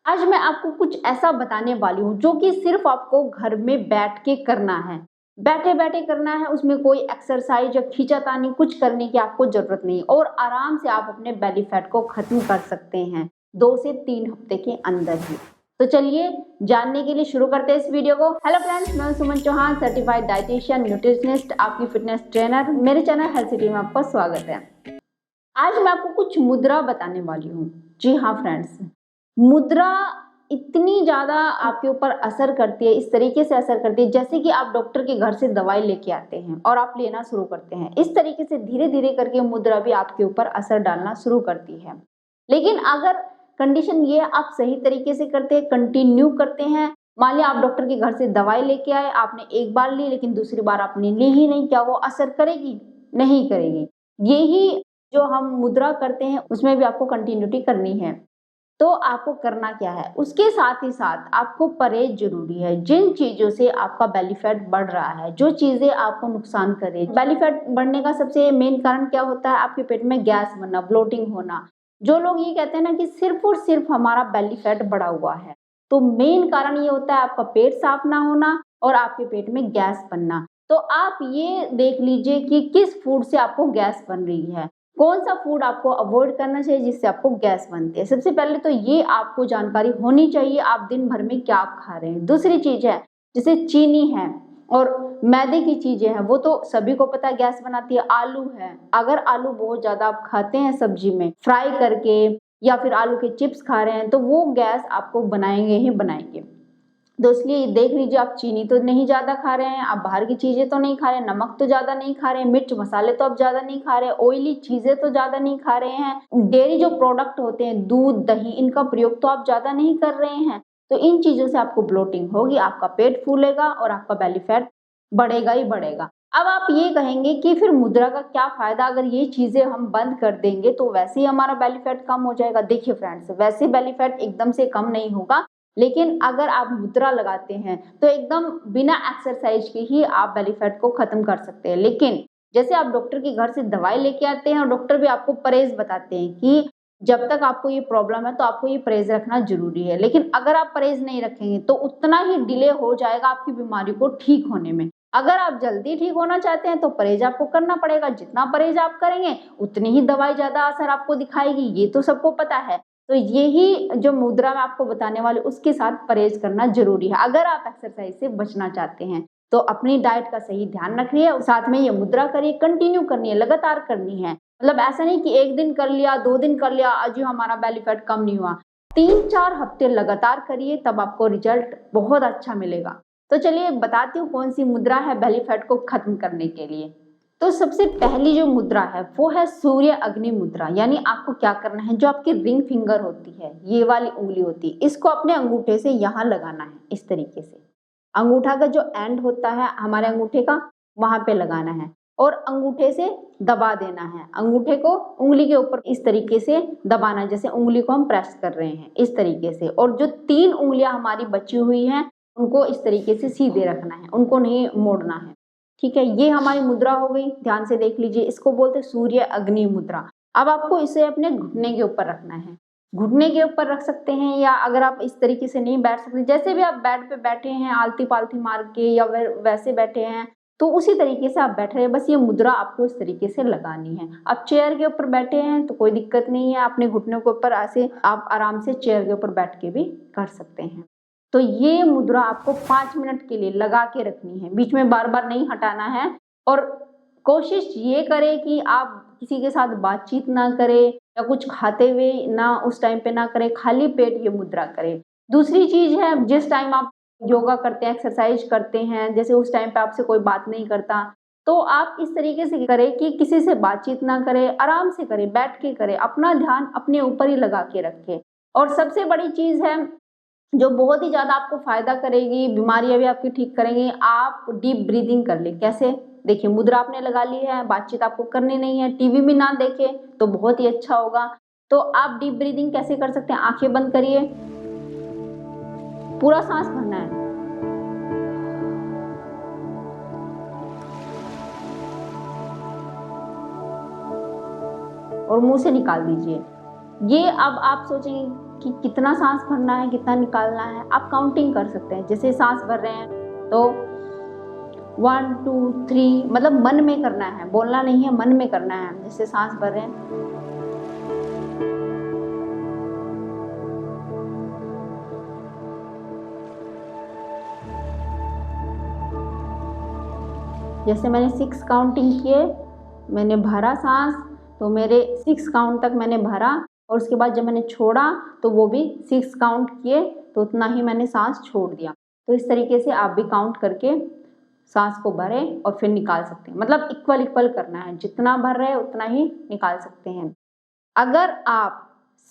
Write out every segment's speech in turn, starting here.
आज मैं आपको कुछ ऐसा बताने वाली हूँ जो कि सिर्फ आपको घर में बैठ के करना है। बैठे बैठे करना है, उसमें कोई एक्सरसाइज या खींचातानी कुछ करने की आपको जरूरत नहीं और आराम से आप अपने बेली फैट को खत्म कर सकते हैं 2 से 3 हफ्ते के अंदर ही। तो चलिए जानने के लिए शुरू करते हैं इस वीडियो को। हेलो फ्रेंड्स, मैं सुमन चौहान, सर्टिफाइड डाइटिशियन, न्यूट्रिशनिस्ट, आपकी फिटनेस ट्रेनर। मेरे चैनल हेल्थ सिटी में आपका स्वागत है। आज मैं आपको कुछ मुद्रा बताने वाली हूँ। जी हाँ फ्रेंड्स, मुद्रा इतनी ज़्यादा आपके ऊपर असर करती है, इस तरीके से असर करती है जैसे कि आप डॉक्टर के घर से दवाई लेके आते हैं और आप लेना शुरू करते हैं। इस तरीके से धीरे धीरे करके मुद्रा भी आपके ऊपर असर डालना शुरू करती है। लेकिन अगर कंडीशन ये आप सही तरीके से करते हैं, कंटिन्यू करते हैं, मान लिया आप डॉक्टर के घर से दवाई लेके आए, आपने एक बार ली लेकिन दूसरी बार आपने ली ही नहीं, क्या वो असर करेगी? नहीं करेगी। यही जो हम मुद्रा करते हैं उसमें भी आपको कंटिन्यूटी करनी है। तो आपको करना क्या है, उसके साथ ही साथ आपको परहेज जरूरी है। जिन चीजों से आपका बेली फैट बढ़ रहा है, जो चीजें आपको नुकसान करे। बेली फैट बढ़ने का सबसे मेन कारण क्या होता है? आपके पेट में गैस बनना, ब्लोटिंग होना। जो लोग ये कहते हैं ना कि सिर्फ और सिर्फ हमारा बेली फैट बढ़ा हुआ है, तो मेन कारण ये होता है आपका पेट साफ ना होना और आपके पेट में गैस बनना। तो आप ये देख लीजिए कि किस फूड से आपको गैस बन रही है, कौन सा फूड आपको अवॉइड करना चाहिए जिससे आपको गैस बनती है। सबसे पहले तो ये आपको जानकारी होनी चाहिए आप दिन भर में क्या खा रहे हैं। दूसरी चीज है जैसे चीनी है और मैदे की चीजें हैं, वो तो सभी को पता है गैस बनाती है। आलू है, अगर आलू बहुत ज्यादा आप खाते हैं सब्जी में फ्राई करके या फिर आलू के चिप्स खा रहे हैं तो वो गैस आपको बनाएंगे ही बनाएंगे। तो इसलिए देख लीजिए, आप चीनी तो नहीं ज्यादा खा रहे हैं, आप बाहर की चीजें तो नहीं खा रहे हैं, नमक तो ज्यादा नहीं खा रहे हैं, मिर्च मसाले तो आप ज्यादा नहीं खा रहे हैं, ऑयली चीजें तो ज्यादा नहीं खा रहे हैं, डेयरी जो प्रोडक्ट होते हैं दूध दही इनका प्रयोग तो आप ज्यादा नहीं कर रहे हैं। तो इन चीजों से आपको ब्लोटिंग होगी, आपका पेट फूलेगा और आपका बेली फैट बढ़ेगा ही बढ़ेगा। अब आप ये कहेंगे कि फिर मुद्रा का क्या फायदा, अगर ये चीजें हम बंद कर देंगे तो वैसे ही हमारा बेली फैट कम हो जाएगा। देखिए फ्रेंड्स, वैसे बेली फैट एकदम से कम नहीं होगा, लेकिन अगर आप मुद्रा लगाते हैं तो एकदम बिना एक्सरसाइज के ही आप बेली फैट को खत्म कर सकते हैं। लेकिन जैसे आप डॉक्टर के घर से दवाई लेके आते हैं और डॉक्टर भी आपको परहेज बताते हैं कि जब तक आपको ये प्रॉब्लम है तो आपको ये परहेज रखना जरूरी है, लेकिन अगर आप परहेज नहीं रखेंगे तो उतना ही डिले हो जाएगा आपकी बीमारी को ठीक होने में। अगर आप जल्दी ठीक होना चाहते हैं तो परहेज आपको करना पड़ेगा, जितना परहेज आप करेंगे उतनी ही दवाई ज्यादा असर आपको दिखाएगी, ये तो सबको पता है। तो यही जो मुद्रा मैं आपको बताने वाली उसके साथ परहेज करना जरूरी है अगर आप एक्सरसाइज से बचना चाहते हैं। तो अपनी डाइट का सही ध्यान रखिए और साथ में ये मुद्रा करिए, कंटिन्यू करनी है, लगातार करनी है। मतलब ऐसा नहीं कि एक दिन कर लिया, 2 दिन कर लिया, आज हमारा बेली फैट कम नहीं हुआ। 3-4 हफ्ते लगातार करिए, तब आपको रिजल्ट बहुत अच्छा मिलेगा। तो चलिए बताती हूँ कौन सी मुद्रा है बेली फैट को खत्म करने के लिए। तो सबसे पहली जो मुद्रा है वो है सूर्य अग्नि मुद्रा। यानी आपको क्या करना है, जो आपकी रिंग फिंगर होती है, ये वाली उंगली होती है, इसको अपने अंगूठे से यहाँ लगाना है। इस तरीके से अंगूठा का जो एंड होता है हमारे अंगूठे का, वहां पे लगाना है और अंगूठे से दबा देना है। अंगूठे को उंगली के ऊपर इस तरीके से दबाना है, जैसे उंगली को हम प्रेस कर रहे हैं इस तरीके से। और जो 3 उंगलियां हमारी बची हुई हैं उनको इस तरीके से सीधे रखना है, उनको नहीं मोड़ना है। ठीक है, ये हमारी मुद्रा हो गई, ध्यान से देख लीजिए। इसको बोलते हैं सूर्य अग्नि मुद्रा। अब आपको इसे अपने घुटने के ऊपर रखना है। घुटने के ऊपर रख सकते हैं या अगर आप इस तरीके से नहीं बैठ सकते, जैसे भी आप बेड पे बैठे हैं आलती पालती मार के या वैसे बैठे हैं, तो उसी तरीके से आप बैठ रहे हैं। बस ये मुद्रा आपको इस तरीके से लगानी है। आप चेयर के ऊपर बैठे हैं तो कोई दिक्कत नहीं है, अपने घुटनों के ऊपर ऐसे आप आराम से चेयर के ऊपर बैठ के भी कर सकते हैं। तो ये मुद्रा आपको 5 मिनट के लिए लगा के रखनी है, बीच में बार बार नहीं हटाना है। और कोशिश ये करें कि आप किसी के साथ बातचीत ना करें या कुछ खाते हुए ना उस टाइम पे ना करें, खाली पेट ये मुद्रा करें। दूसरी चीज है, जिस टाइम आप योगा करते हैं, एक्सरसाइज करते हैं, जैसे उस टाइम पे आपसे कोई बात नहीं करता, तो आप इस तरीके से करें कि किसी से बातचीत ना करें, आराम से करें, बैठ के करें, अपना ध्यान अपने ऊपर ही लगा के रखें। और सबसे बड़ी चीज है जो बहुत ही ज्यादा आपको फायदा करेगी, बीमारियां भी आपकी ठीक करेंगी, आप डीप ब्रीदिंग कर ले। कैसे? देखिए, मुद्रा आपने लगा ली है, बातचीत आपको करनी नहीं है, टीवी भी ना देखे तो बहुत ही अच्छा होगा। तो आप डीप ब्रीदिंग कैसे कर सकते हैं? आंखें बंद करिए, पूरा सांस भरना है और मुंह से निकाल दीजिए। ये अब आप सोचेंगे कि कितना सांस भरना है, कितना निकालना है। आप काउंटिंग कर सकते हैं। जैसे सांस भर रहे हैं तो 1 2 3 मतलब मन में करना है, बोलना नहीं है, मन में करना है। जैसे सांस भर रहे हैं, जैसे मैंने 6 काउंटिंग किए, मैंने भरा सांस, तो मेरे 6 काउंट तक मैंने भरा और उसके बाद जब मैंने छोड़ा तो वो भी 6 काउंट किए, तो उतना ही मैंने सांस छोड़ दिया। तो इस तरीके से आप भी काउंट करके सांस को भरें और फिर निकाल सकते हैं। मतलब इक्वल इक्वल करना है, जितना भर रहे हैं उतना ही निकाल सकते हैं। अगर आप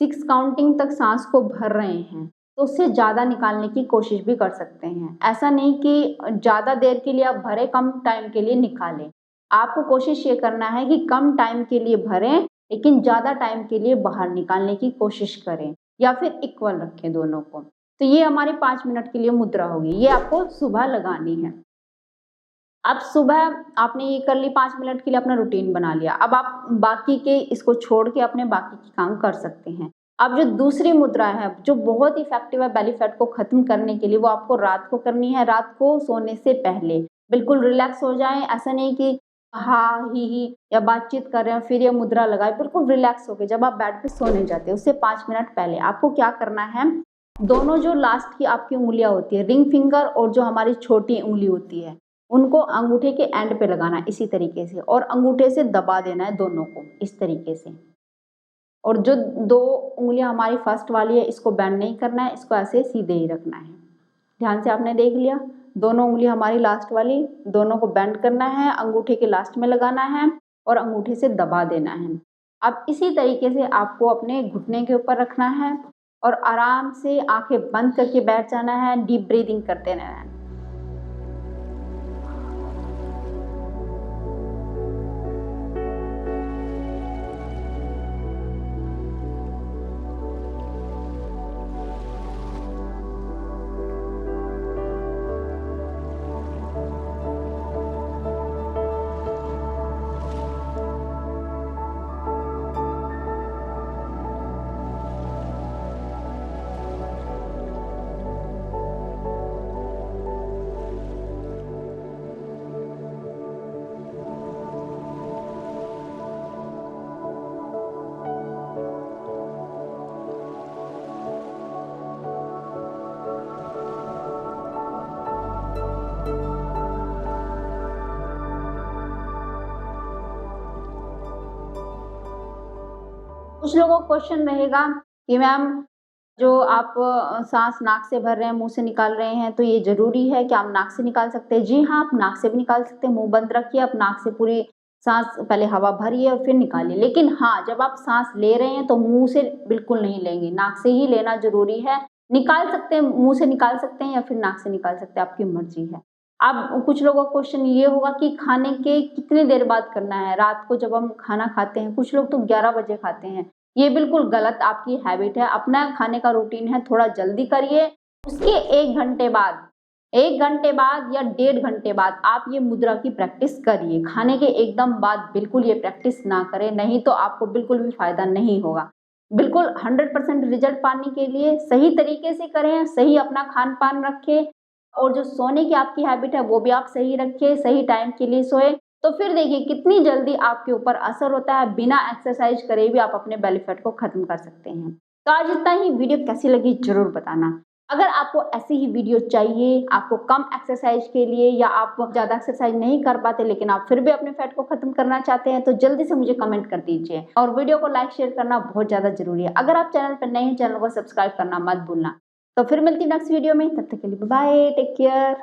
6 काउंटिंग तक सांस को भर रहे हैं तो उससे ज़्यादा निकालने की कोशिश भी कर सकते हैं। ऐसा नहीं कि ज़्यादा देर के लिए आप भरें, कम टाइम के लिए निकालें। आपको कोशिश ये करना है कि कम टाइम के लिए भरें लेकिन ज़्यादा टाइम के लिए बाहर निकालने की कोशिश करें, या फिर इक्वल रखें दोनों को। तो ये हमारी 5 मिनट के लिए मुद्रा होगी। ये आपको सुबह लगानी है। अब सुबह आपने ये कर ली, 5 मिनट के लिए अपना रूटीन बना लिया। अब आप बाकी के इसको छोड़ के अपने बाकी के काम कर सकते हैं। अब जो दूसरी मुद्रा है जो बहुत इफेक्टिव है बेली फैट को खत्म करने के लिए, वो आपको रात को करनी है। रात को सोने से पहले बिल्कुल रिलैक्स हो जाएं। ऐसा नहीं कि हाँ ही या बातचीत कर रहे हैं फिर ये मुद्रा लगाए। बिल्कुल रिलैक्स होके जब आप बेड पे सोने जाते हैं उससे 5 मिनट पहले आपको क्या करना है, दोनों जो लास्ट की आपकी उंगलियां होती है, रिंग फिंगर और जो हमारी छोटी उंगली होती है, उनको अंगूठे के एंड पे लगाना है इसी तरीके से, और अंगूठे से दबा देना है दोनों को इस तरीके से। और जो 2 उंगलियां हमारी फर्स्ट वाली है इसको बेंड नहीं करना है, इसको ऐसे सीधे ही रखना है। ध्यान से आपने देख लिया, दोनों उंगली हमारी लास्ट वाली, दोनों को बेंड करना है, अंगूठे के लास्ट में लगाना है और अंगूठे से दबा देना है। अब इसी तरीके से आपको अपने घुटने के ऊपर रखना है और आराम से आंखें बंद करके बैठ जाना है। डीप ब्रीदिंग करते रहना है। कुछ लोगों को क्वेश्चन रहेगा कि मैम जो आप सांस नाक से भर रहे हैं, मुंह से निकाल रहे हैं, तो ये जरूरी है कि आप नाक से निकाल सकते हैं? जी हाँ, आप नाक से भी निकाल सकते हैं। मुंह बंद रखिए, आप नाक से पूरी सांस पहले हवा भरिए और फिर निकालिए। लेकिन हाँ, जब आप सांस ले रहे हैं तो मुंह से बिल्कुल नहीं लेंगे, नाक से ही लेना जरूरी है। निकाल सकते हैं, मुंह से निकाल सकते हैं या फिर नाक से निकाल सकते हैं, आपकी मर्जी है। अब कुछ लोगों का क्वेश्चन ये होगा कि खाने के कितनी देर बाद करना है? रात को जब हम खाना खाते हैं, कुछ लोग तो 11 बजे खाते हैं। ये बिल्कुल गलत आपकी हैबिट है। अपना खाने का रूटीन है, थोड़ा जल्दी करिए। उसके 1 घंटे बाद, 1 घंटे बाद या 1.5 घंटे बाद आप ये मुद्रा की प्रैक्टिस करिए। खाने के एकदम बाद बिल्कुल ये प्रैक्टिस ना करें, नहीं तो आपको बिल्कुल भी फायदा नहीं होगा। बिल्कुल 100% रिजल्ट पाने के लिए सही तरीके से करें, सही अपना खान पान रखें और जो सोने की आपकी हैबिट है वो भी आप सही रखें, सही टाइम के लिए सोए। तो फिर देखिए कितनी जल्दी आपके ऊपर असर होता है। बिना एक्सरसाइज करे भी आप अपने बेली फैट को खत्म कर सकते हैं। तो आज इतना ही। वीडियो कैसी लगी जरूर बताना। अगर आपको ऐसी ही वीडियो चाहिए, आपको कम एक्सरसाइज के लिए, या आप ज़्यादा एक्सरसाइज नहीं कर पाते लेकिन आप फिर भी अपने फैट को खत्म करना चाहते हैं, तो जल्दी से मुझे कमेंट कर दीजिए। और वीडियो को लाइक शेयर करना बहुत ज़्यादा जरूरी है। अगर आप चैनल पर नए हैं, चैनल को सब्सक्राइब करना मत भूलना। तो फिर मिलती नेक्स्ट वीडियो में, तब तक के लिए बाय, टेक केयर।